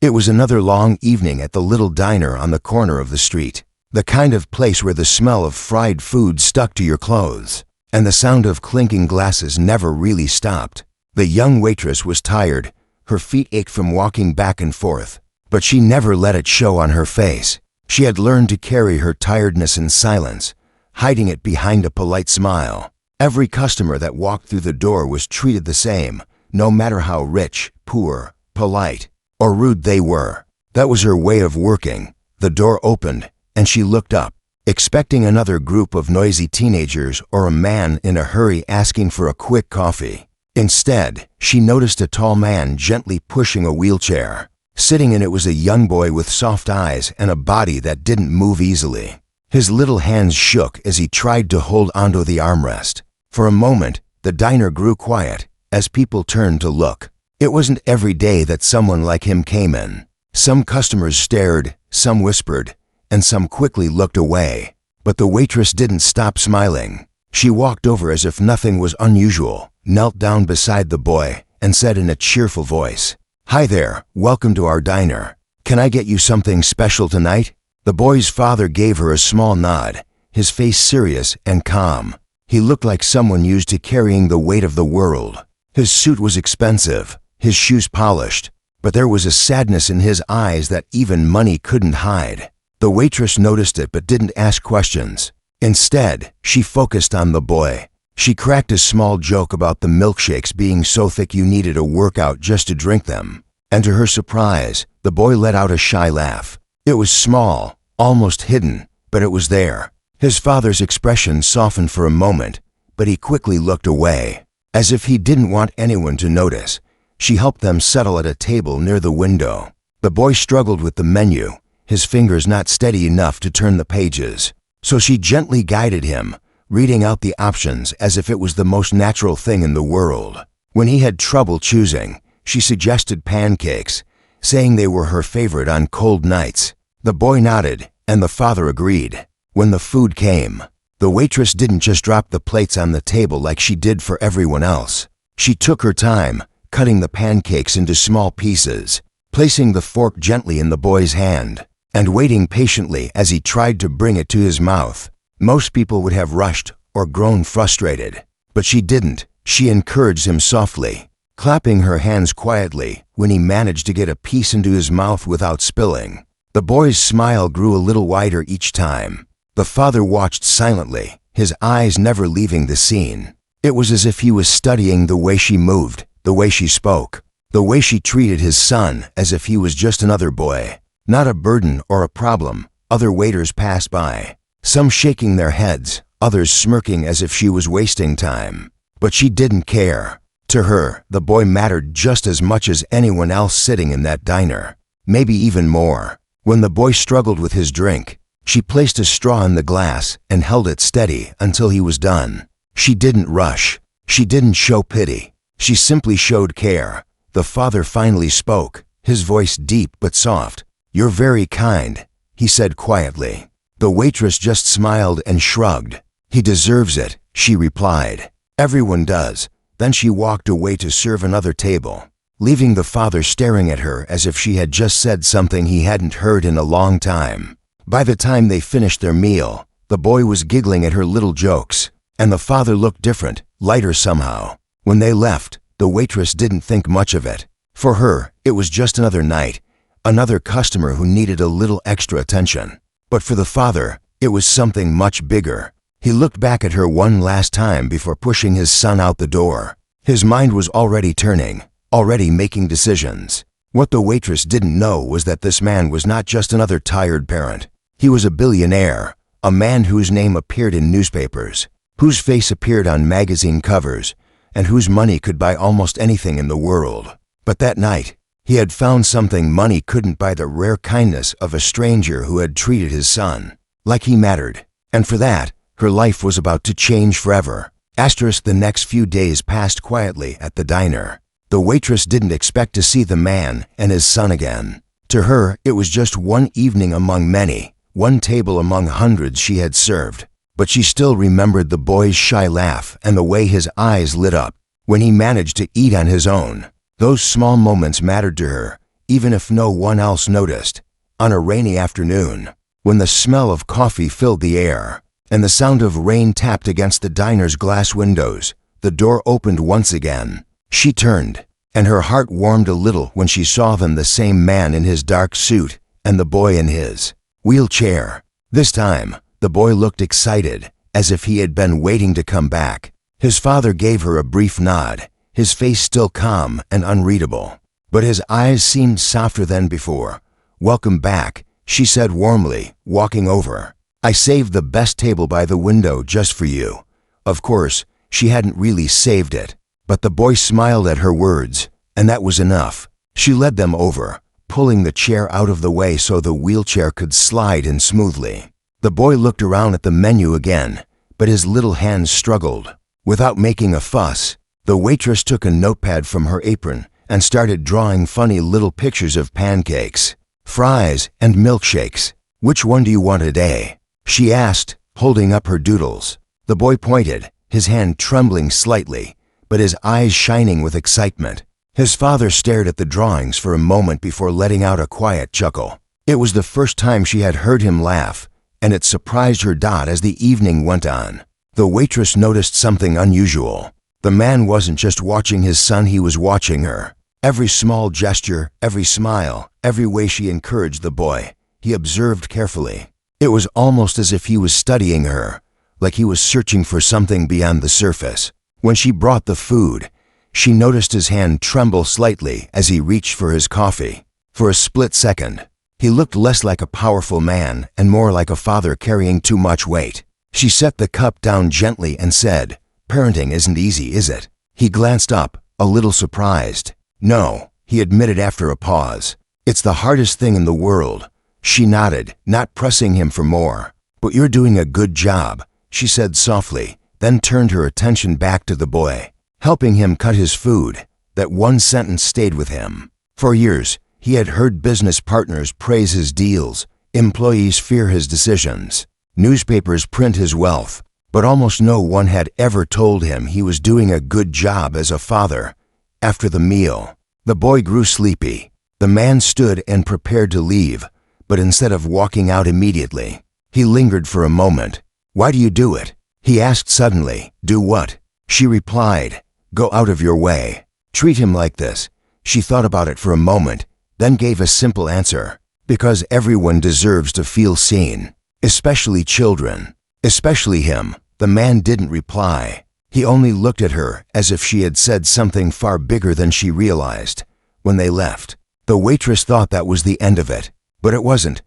It was another long evening at the little diner on the corner of the street, the kind of place where the smell of fried food stuck to your clothes, and the sound of clinking glasses never really stopped. The young waitress was tired, her feet ached from walking back and forth, but she never let it show on her face. She had learned to carry her tiredness in silence, hiding it behind a polite smile. Every customer that walked through the door was treated the same, no matter how rich, poor, polite, or rude they were. That was her way of working. The door opened, and she looked up, expecting another group of noisy teenagers or a man in a hurry asking for a quick coffee. Instead, she noticed a tall man gently pushing a wheelchair. Sitting in it was a young boy with soft eyes and a body that didn't move easily. His little hands shook as he tried to hold onto the armrest. For a moment, the diner grew quiet as people turned to look. It wasn't every day that someone like him came in. Some customers stared, some whispered, and some quickly looked away. But the waitress didn't stop smiling. She walked over as if nothing was unusual, knelt down beside the boy, and said in a cheerful voice, "Hi there, welcome to our diner. Can I get you something special tonight?" The boy's father gave her a small nod, his face serious and calm. He looked like someone used to carrying the weight of the world. His suit was expensive, his shoes polished, but there was a sadness in his eyes that even money couldn't hide. The waitress noticed it but didn't ask questions. Instead, she focused on the boy. She cracked a small joke about the milkshakes being so thick you needed a workout just to drink them. And to her surprise, the boy let out a shy laugh. It was small, almost hidden, but it was there. His father's expression softened for a moment, but he quickly looked away. As if he didn't want anyone to notice, she helped them settle at a table near the window. The boy struggled with the menu, his fingers not steady enough to turn the pages. So she gently guided him, reading out the options as if it was the most natural thing in the world. When he had trouble choosing, she suggested pancakes, saying they were her favorite on cold nights. The boy nodded, and the father agreed. When the food came, the waitress didn't just drop the plates on the table like she did for everyone else. She took her time, cutting the pancakes into small pieces, placing the fork gently in the boy's hand, and waiting patiently as he tried to bring it to his mouth. Most people would have rushed or grown frustrated, but she didn't. She encouraged him softly, clapping her hands quietly when he managed to get a piece into his mouth without spilling. The boy's smile grew a little wider each time. The father watched silently, his eyes never leaving the scene. It was as if he was studying the way she moved, the way she spoke, the way she treated his son as if he was just another boy, not a burden or a problem. Other waiters passed by, some shaking their heads, others smirking as if she was wasting time. But she didn't care. To her, the boy mattered just as much as anyone else sitting in that diner, maybe even more. When the boy struggled with his drink, she placed a straw in the glass and held it steady until he was done. She didn't rush. She didn't show pity. She simply showed care. The father finally spoke, his voice deep but soft. "You're very kind," he said quietly. The waitress just smiled and shrugged. "He deserves it," she replied. "Everyone does." Then she walked away to serve another table, leaving the father staring at her as if she had just said something he hadn't heard in a long time. By the time they finished their meal, the boy was giggling at her little jokes, and the father looked different, lighter somehow. When they left, the waitress didn't think much of it. For her, it was just another night, another customer who needed a little extra attention. But for the father, it was something much bigger. He looked back at her one last time before pushing his son out the door. His mind was already turning, already making decisions. What the waitress didn't know was that this man was not just another tired parent. He was a billionaire, a man whose name appeared in newspapers, whose face appeared on magazine covers, and whose money could buy almost anything in the world. But that night, he had found something money couldn't buy: the rare kindness of a stranger who had treated his son like he mattered. And for that, her life was about to change forever. The next few days passed quietly at the diner. The waitress didn't expect to see the man and his son again. To her, it was just one evening among many, one table among hundreds she had served. But she still remembered the boy's shy laugh and the way his eyes lit up when he managed to eat on his own. Those small moments mattered to her, even if no one else noticed. On a rainy afternoon, when the smell of coffee filled the air, and the sound of rain tapped against the diner's glass windows, the door opened once again. She turned, and her heart warmed a little when she saw them, the same man in his dark suit and the boy in his wheelchair. This time, the boy looked excited, as if he had been waiting to come back. His father gave her a brief nod, his face still calm and unreadable, but his eyes seemed softer than before. "Welcome back," she said warmly, walking over. "I saved the best table by the window just for you." Of course, she hadn't really saved it, but the boy smiled at her words, and that was enough. She led them over, pulling the chair out of the way so the wheelchair could slide in smoothly. The boy looked around at the menu again, but his little hands struggled. Without making a fuss, the waitress took a notepad from her apron and started drawing funny little pictures of pancakes, fries, and milkshakes. "Which one do you want today?" she asked, holding up her doodles. The boy pointed, his hand trembling slightly, but his eyes shining with excitement. His father stared at the drawings for a moment before letting out a quiet chuckle. It was the first time she had heard him laugh, and it surprised her as the evening went on. The waitress noticed something unusual. The man wasn't just watching his son, he was watching her. Every small gesture, every smile, every way she encouraged the boy, he observed carefully. It was almost as if he was studying her, like he was searching for something beyond the surface. When she brought the food, she noticed his hand tremble slightly as he reached for his coffee. For a split second, he looked less like a powerful man and more like a father carrying too much weight. She set the cup down gently and said, "Parenting isn't easy, is it?" He glanced up, a little surprised. "No," he admitted after a pause. "It's the hardest thing in the world." She nodded, not pressing him for more. "But you're doing a good job," she said softly, then turned her attention back to the boy, helping him cut his food. That one sentence stayed with him. For years, he had heard business partners praise his deals, employees fear his decisions, newspapers print his wealth, but almost no one had ever told him he was doing a good job as a father. After the meal, the boy grew sleepy. The man stood and prepared to leave, but instead of walking out immediately, he lingered for a moment. "Why do you do it?" he asked suddenly. "Do what?" She replied, "Go out of your way. Treat him like this." She thought about it for a moment, then gave a simple answer. "Because everyone deserves to feel seen, especially children, especially him." The man didn't reply. He only looked at her as if she had said something far bigger than she realized. When they left, the waitress thought that was the end of it, but it wasn't.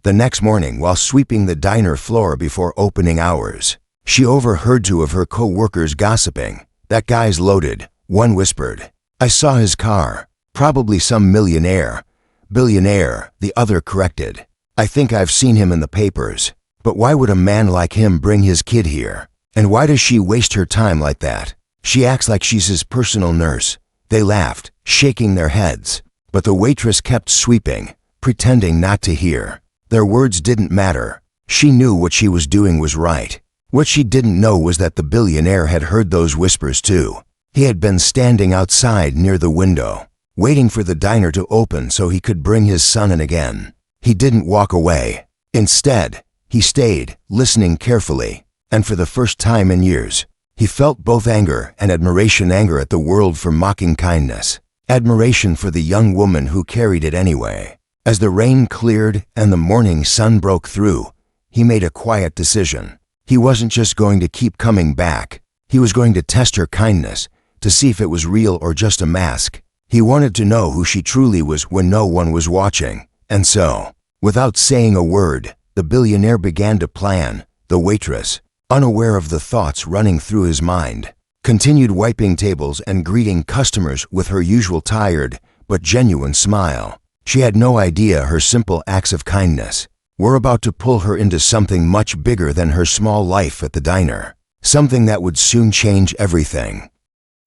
The next morning, while sweeping the diner floor before opening hours, she overheard two of her co-workers gossiping. "That guy's loaded," one whispered. "I saw his car. Probably some millionaire." "Billionaire," the other corrected. "I think I've seen him in the papers. But why would a man like him bring his kid here? And why does she waste her time like that? She acts like she's his personal nurse." They laughed, shaking their heads, but the waitress kept sweeping, pretending not to hear. Their words didn't matter. She knew what she was doing was right. What she didn't know was that the billionaire had heard those whispers too. He had been standing outside near the window, waiting for the diner to open so he could bring his son in again. He didn't walk away. Instead, he stayed, listening carefully, and for the first time in years, he felt both anger and admiration. Anger at the world for mocking kindness, admiration for the young woman who carried it anyway. As the rain cleared and the morning sun broke through, he made a quiet decision. He wasn't just going to keep coming back. He was going to test her kindness, to see if it was real or just a mask. He wanted to know who she truly was when no one was watching. And so, without saying a word, the billionaire began to plan. The waitress, unaware of the thoughts running through his mind, continued wiping tables and greeting customers with her usual tired but genuine smile. She had no idea her simple acts of kindness were about to pull her into something much bigger than her small life at the diner, something that would soon change everything.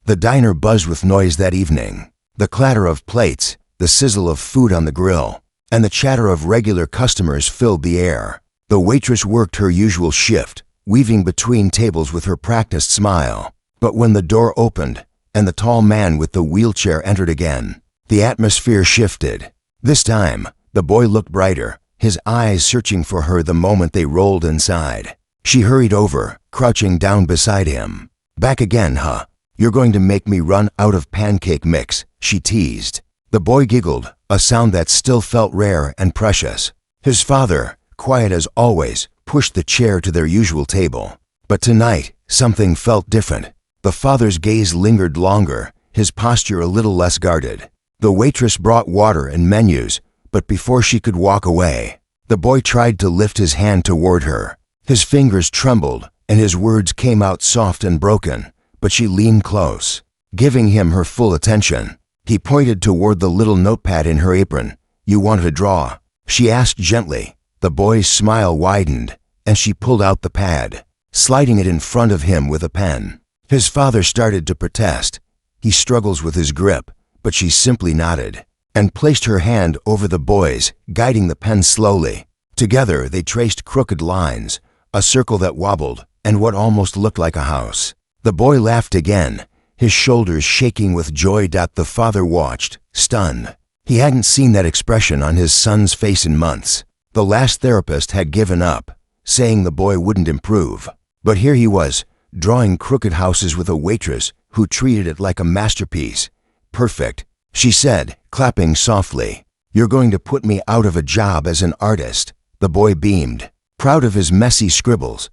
The diner buzzed with noise that evening. The clatter of plates, the sizzle of food on the grill, and the chatter of regular customers filled the air. The waitress worked her usual shift, weaving between tables with her practiced smile. But when the door opened and the tall man with the wheelchair entered again, the atmosphere shifted. This time, the boy looked brighter, his eyes searching for her the moment they rolled inside. She hurried over, crouching down beside him. "Back again, huh? You're going to make me run out of pancake mix," she teased. The boy giggled, a sound that still felt rare and precious. His father, quiet as always, pushed the chair to their usual table. But tonight, something felt different. The father's gaze lingered longer, his posture a little less guarded. The waitress brought water and menus, but before she could walk away, the boy tried to lift his hand toward her. His fingers trembled, and his words came out soft and broken, but she leaned close, giving him her full attention. He pointed toward the little notepad in her apron. "You want to draw?" she asked gently. The boy's smile widened, and she pulled out the pad, sliding it in front of him with a pen. His father started to protest. He struggles with his grip, but she simply nodded and placed her hand over the boy's, guiding the pen slowly. Together they traced crooked lines, a circle that wobbled, and what almost looked like a house. The boy laughed again, his shoulders shaking with joy. The father watched, stunned. He hadn't seen that expression on his son's face in months. The last therapist had given up, saying the boy wouldn't improve. But here he was, drawing crooked houses with a waitress who treated it like a masterpiece. "Perfect," she said, clapping softly. "You're going to put me out of a job as an artist." The boy beamed, proud of his messy scribbles.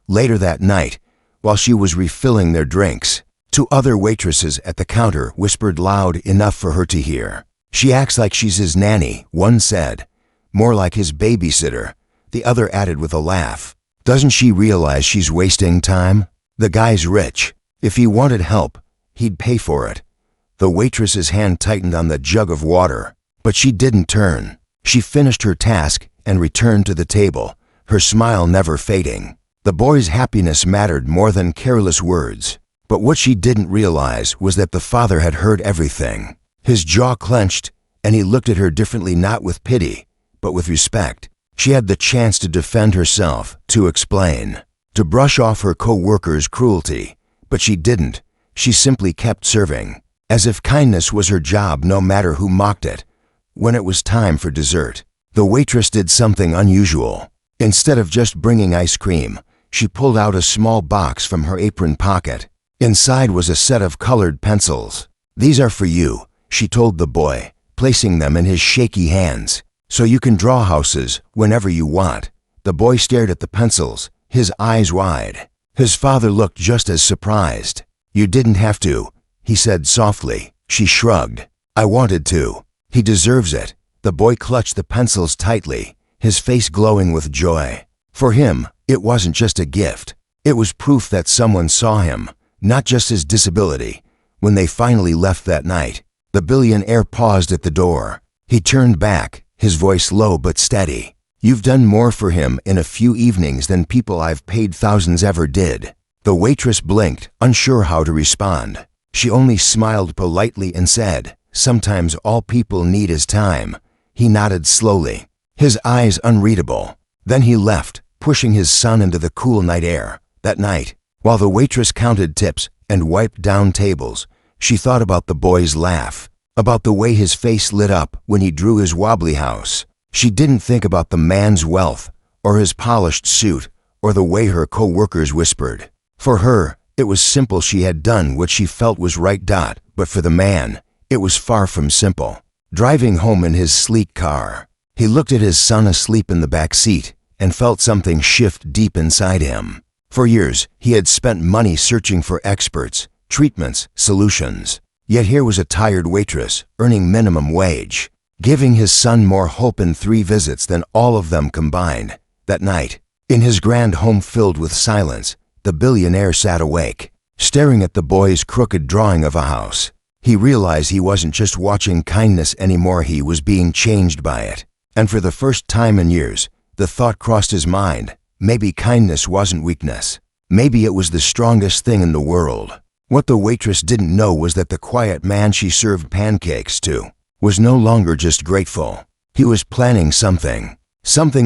Later that night, while she was refilling their drinks, two other waitresses at the counter whispered loud enough for her to hear. "She acts like she's his nanny," one said. "More like his babysitter," the other added with a laugh. "Doesn't she realize she's wasting time? The guy's rich. If he wanted help, he'd pay for it." The waitress's hand tightened on the jug of water, but she didn't turn. She finished her task and returned to the table, her smile never fading. The boy's happiness mattered more than careless words. But what she didn't realize was that the father had heard everything. His jaw clenched, and he looked at her differently, not with pity, but with respect. She had the chance to defend herself, to explain, to brush off her co-worker's cruelty, but she didn't. She simply kept serving, as if kindness was her job no matter who mocked it. When it was time for dessert, the waitress did something unusual. Instead of just bringing ice cream, she pulled out a small box from her apron pocket. Inside was a set of colored pencils. "These are for you," she told the boy, placing them in his shaky hands. "So you can draw houses whenever you want." The boy stared at the pencils, his eyes wide. His father looked just as surprised. "You didn't have to," he said softly. She shrugged. "I wanted to. He deserves it." The boy clutched the pencils tightly, his face glowing with joy. For him, it wasn't just a gift. It was proof that someone saw him, not just his disability. When they finally left that night, the billionaire paused at the door. He turned back, his voice low but steady. "You've done more for him in a few evenings than people I've paid thousands ever did." The waitress blinked, unsure how to respond. She only smiled politely and said, "Sometimes all people need is time." He nodded slowly, his eyes unreadable. Then he left, pushing his son into the cool night air. That night, while the waitress counted tips and wiped down tables, she thought about the boy's laugh, about the way his face lit up when he drew his wobbly house. She didn't think about the man's wealth, or his polished suit, or the way her co-workers whispered. For her, it was simple. She had done what she felt was right. But for the man, it was far from simple. Driving home in his sleek car, he looked at his son asleep in the back seat and felt something shift deep inside him. For years, he had spent money searching for experts, treatments, solutions. Yet here was a tired waitress, earning minimum wage, giving his son more hope in 3 visits than all of them combined. That night, in his grand home filled with silence, the billionaire sat awake, staring at the boy's crooked drawing of a house. He realized he wasn't just watching kindness anymore, he was being changed by it. And for the first time in years, the thought crossed his mind, maybe kindness wasn't weakness. Maybe it was the strongest thing in the world. What the waitress didn't know was that the quiet man she served pancakes to was no longer just grateful. He was planning something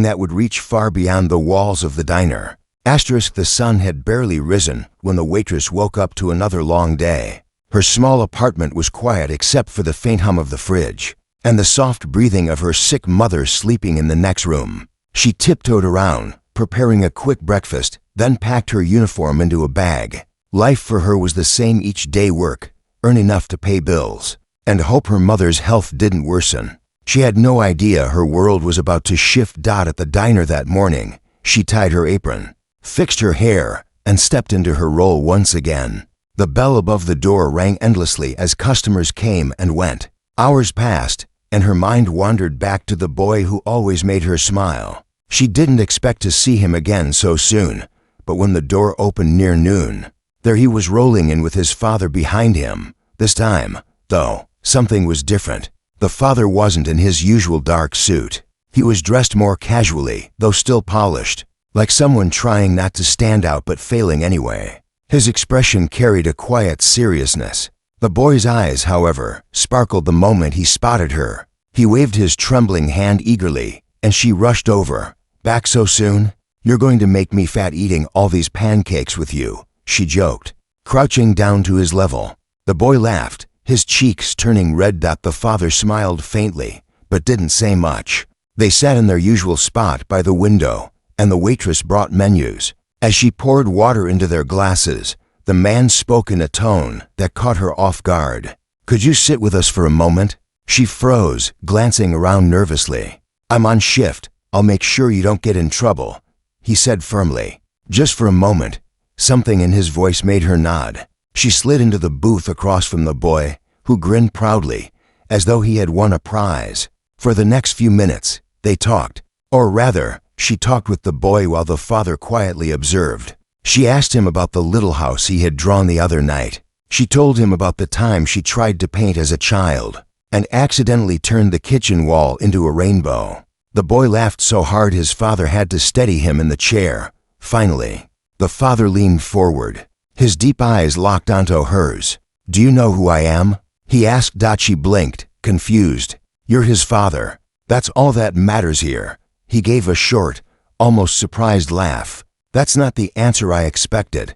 that would reach far beyond the walls of the diner. The sun had barely risen when the waitress woke up to another long day. Her small apartment was quiet except for the faint hum of the fridge. and the soft breathing of her sick mother sleeping in the next room. She tiptoed around, preparing a quick breakfast, then packed her uniform into a bag. Life for her was the same each day: work, earn enough to pay bills, and hope her mother's health didn't worsen. She had no idea her world was about to shift. At the diner that morning, she tied her apron, fixed her hair, and stepped into her role once again. The bell above the door rang endlessly as customers came and went. Hours passed, and her mind wandered back to the boy who always made her smile. She didn't expect to see him again so soon, but when the door opened near noon, there he was rolling in with his father behind him. This time, though, something was different. The father wasn't in his usual dark suit. He was dressed more casually, though still polished, like someone trying not to stand out but failing anyway. His expression carried a quiet seriousness. The boy's eyes, however, sparkled the moment he spotted her. He waved his trembling hand eagerly, and she rushed over. "Back so soon? You're going to make me fat eating all these pancakes with you," she joked, crouching down to his level. The boy laughed, his cheeks turning red. The father smiled faintly, but didn't say much. They sat in their usual spot by the window, and the waitress brought menus. As she poured water into their glasses, the man spoke in a tone that caught her off guard. "Could you sit with us for a moment?" She froze, glancing around nervously. "I'm on shift. I'll make sure you don't get in trouble," he said firmly. Just for a moment, something in his voice made her nod. She slid into the booth across from the boy, who grinned proudly, as though he had won a prize. For the next few minutes, they talked. Or rather, she talked with the boy while the father quietly observed. She asked him about the little house he had drawn the other night. She told him about the time she tried to paint as a child and accidentally turned the kitchen wall into a rainbow. The boy laughed so hard his father had to steady him in the chair. Finally, the father leaned forward. His deep eyes locked onto hers. "Do you know who I am?" he asked. She blinked, confused. "You're his father. That's all that matters here." He gave a short, almost surprised laugh. "That's not the answer I expected."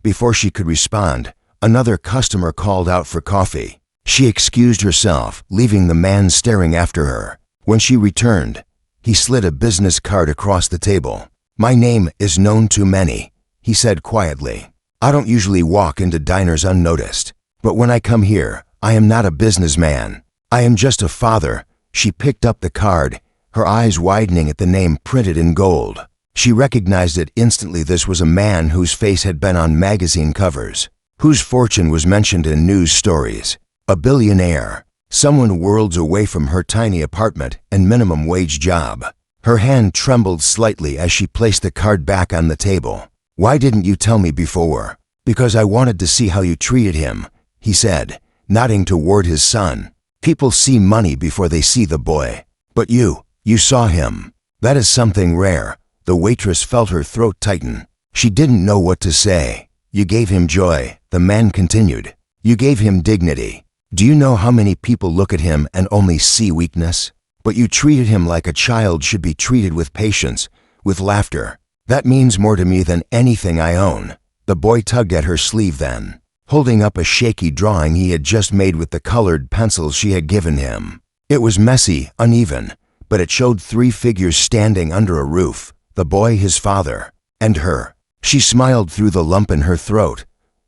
Before she could respond, another customer called out for coffee. She excused herself, leaving the man staring after her. When she returned, he slid a business card across the table. "My name is known to many," he said quietly. "I don't usually walk into diners unnoticed, but when I come here, I am not a businessman. I am just a father." She picked up the card, her eyes widening at the name printed in gold. She recognized it instantly. This was a man whose face had been on magazine covers, whose fortune was mentioned in news stories. A billionaire, someone worlds away from her tiny apartment and minimum wage job. Her hand trembled slightly as she placed the card back on the table. "Why didn't you tell me before?" "Because I wanted to see how you treated him," he said, nodding toward his son. "People see money before they see the boy. But you saw him. That is something rare." The waitress felt her throat tighten. She didn't know what to say. "You gave him joy," the man continued. "You gave him dignity. Do you know how many people look at him and only see weakness? But you treated him like a child should be treated, with patience, with laughter. That means more to me than anything I own." The boy tugged at her sleeve then, holding up a shaky drawing he had just made with the colored pencils she had given him. It was messy, uneven, but it showed 3 figures standing under a roof: the boy, his father, and her. She smiled through the lump in her throat.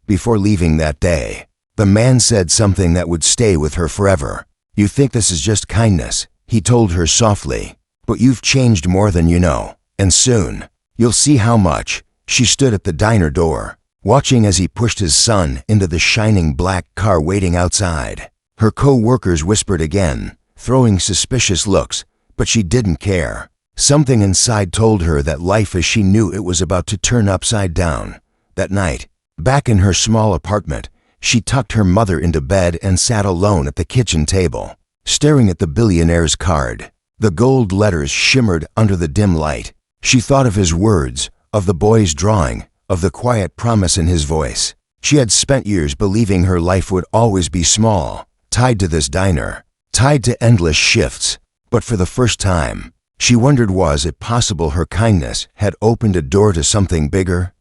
Before leaving that day, the man said something that would stay with her forever. "You think this is just kindness," he told her softly, "but you've changed more than you know, and soon, you'll see how much." She stood at the diner door, watching as he pushed his son into the shining black car waiting outside. Her co-workers whispered again, throwing suspicious looks, but she didn't care. Something inside told her that life as she knew it was about to turn upside down. That night, back in her small apartment, she tucked her mother into bed and sat alone at the kitchen table, staring at the billionaire's card. The gold letters shimmered under the dim light. She thought of his words, of the boy's drawing, of the quiet promise in his voice. She had spent years believing her life would always be small, tied to this diner, tied to endless shifts. But for the first time, she wondered, was it possible her kindness had opened a door to something bigger?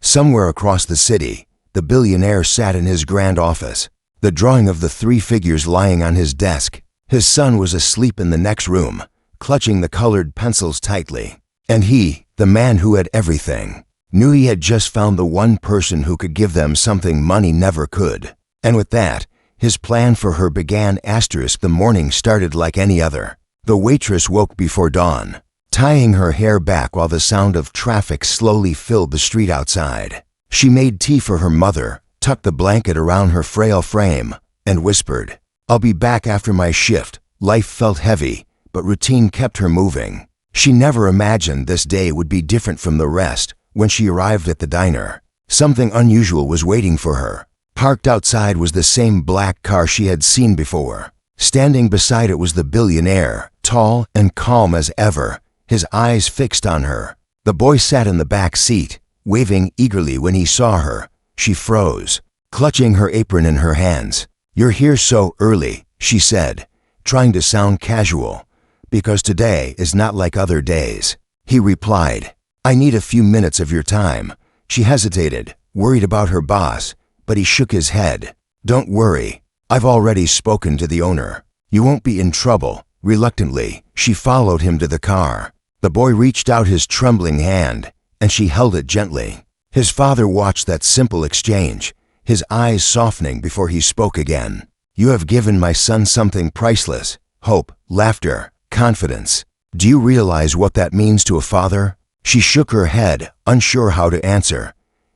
Somewhere across the city, the billionaire sat in his grand office, the drawing of the 3 figures lying on his desk. His son was asleep in the next room, clutching the colored pencils tightly. And he, the man who had everything, knew he had just found the one person who could give them something money never could. And with that, his plan for her began. The morning started like any other. The waitress woke before dawn, tying her hair back while the sound of traffic slowly filled the street outside. She made tea for her mother, tucked the blanket around her frail frame, and whispered, "I'll be back after my shift." Life felt heavy, but routine kept her moving. She never imagined this day would be different from the rest. When she arrived at the diner, something unusual was waiting for her. Parked outside was the same black car she had seen before. Standing beside it was the billionaire, tall and calm as ever, his eyes fixed on her. The boy sat in the back seat, waving eagerly when he saw her. She froze, clutching her apron in her hands. "You're here so early," she said, trying to sound casual. "Because today is not like other days." He replied, "I need a few minutes of your time." She hesitated, worried about her boss, but he shook his head. "Don't worry, I've already spoken to the owner. You won't be in trouble." Reluctantly, she followed him to the car. The boy reached out his trembling hand, and she held it gently. His father watched that simple exchange, his eyes softening before he spoke again. "You have given my son something priceless: hope, laughter, confidence. Do you realize what that means to a father?" She shook her head, unsure how to answer.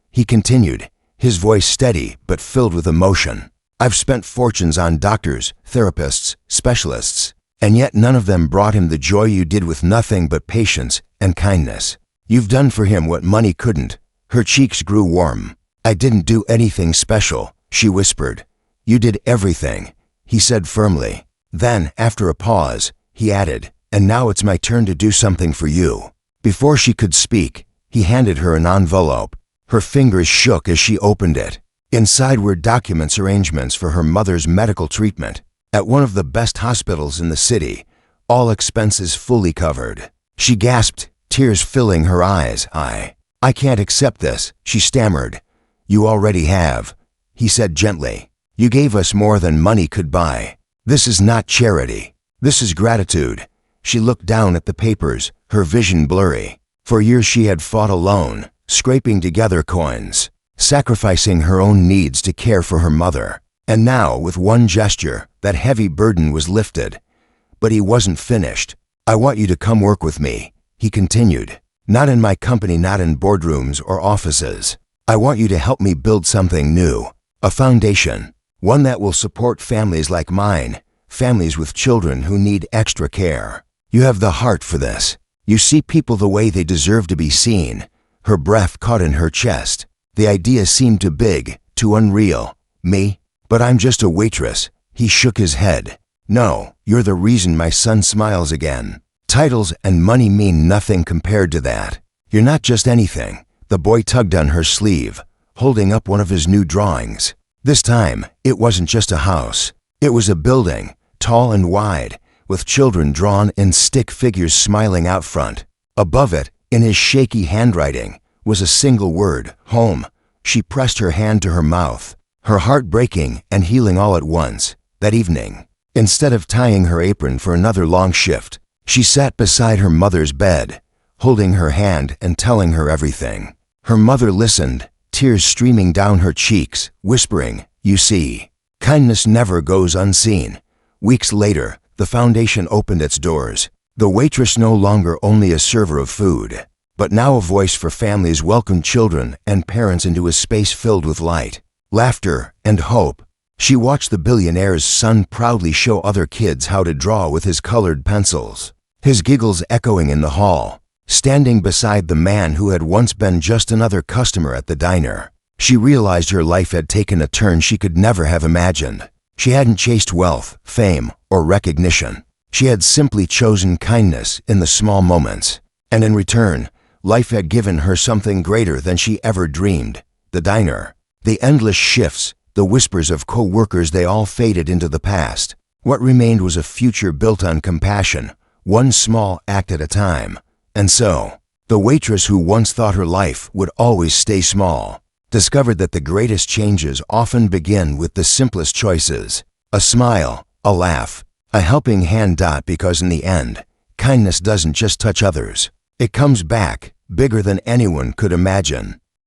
He continued, his voice steady but filled with emotion. "I've spent fortunes on doctors, therapists, specialists, and yet none of them brought him the joy you did with nothing but patience and kindness. You've done for him what money couldn't." Her cheeks grew warm. "I didn't do anything special," she whispered. "You did everything," he said firmly. Then, after a pause, he added, "And now it's my turn to do something for you." Before she could speak, he handed her an envelope. Her fingers shook as she opened it. Inside were documents, arrangements for her mother's medical treatment at one of the best hospitals in the city, all expenses fully covered. She gasped, tears filling her eyes. I can't accept this," she stammered. "You already have," he said gently. "You gave us more than money could buy. This is not charity. This is gratitude." She looked down at the papers, her vision blurry. For years she had fought alone, scraping together coins, sacrificing her own needs to care for her mother. And now, with one gesture, that heavy burden was lifted. But he wasn't finished. "I want you to come work with me," he continued. "Not in my company, not in boardrooms or offices. I want you to help me build something new, a foundation, one that will support families like mine, families with children who need extra care. You have the heart for this. You see people the way they deserve to be seen." Her breath caught in her chest. The idea seemed too big, too unreal. "Me? But I'm just a waitress." He shook his head. "No, you're the reason my son smiles again. Titles and money mean nothing compared to that. You're not just anything." The boy tugged on her sleeve, holding up one of his new drawings. This time, it wasn't just a house. It was a building, tall and wide, with children drawn in stick figures smiling out front. Above it, in his shaky handwriting, was a single word: home. She pressed her hand to her mouth, her heart breaking and healing all at once. That evening, instead of tying her apron for another long shift, she sat beside her mother's bed, holding her hand and telling her everything. Her mother listened, tears streaming down her cheeks, whispering, "You see, kindness never goes unseen." Weeks later, the foundation opened its doors. The waitress no longer only a server of food, but now a voice for families, welcomed children and parents into a space filled with light, laughter, and hope. She watched the billionaire's son proudly show other kids how to draw with his colored pencils, his giggles echoing in the hall. Standing beside the man who had once been just another customer at the diner, she realized her life had taken a turn she could never have imagined. She hadn't chased wealth, fame, or recognition. She had simply chosen kindness in the small moments. And in return, life had given her something greater than she ever dreamed. The diner, the endless shifts, the whispers of co-workers, they all faded into the past. What remained was a future built on compassion, one small act at a time. And so, the waitress who once thought her life would always stay small, discovered that the greatest changes often begin with the simplest choices: a smile, a laugh, A helping hand. Because in the end, kindness doesn't just touch others. It comes back, bigger than anyone could imagine.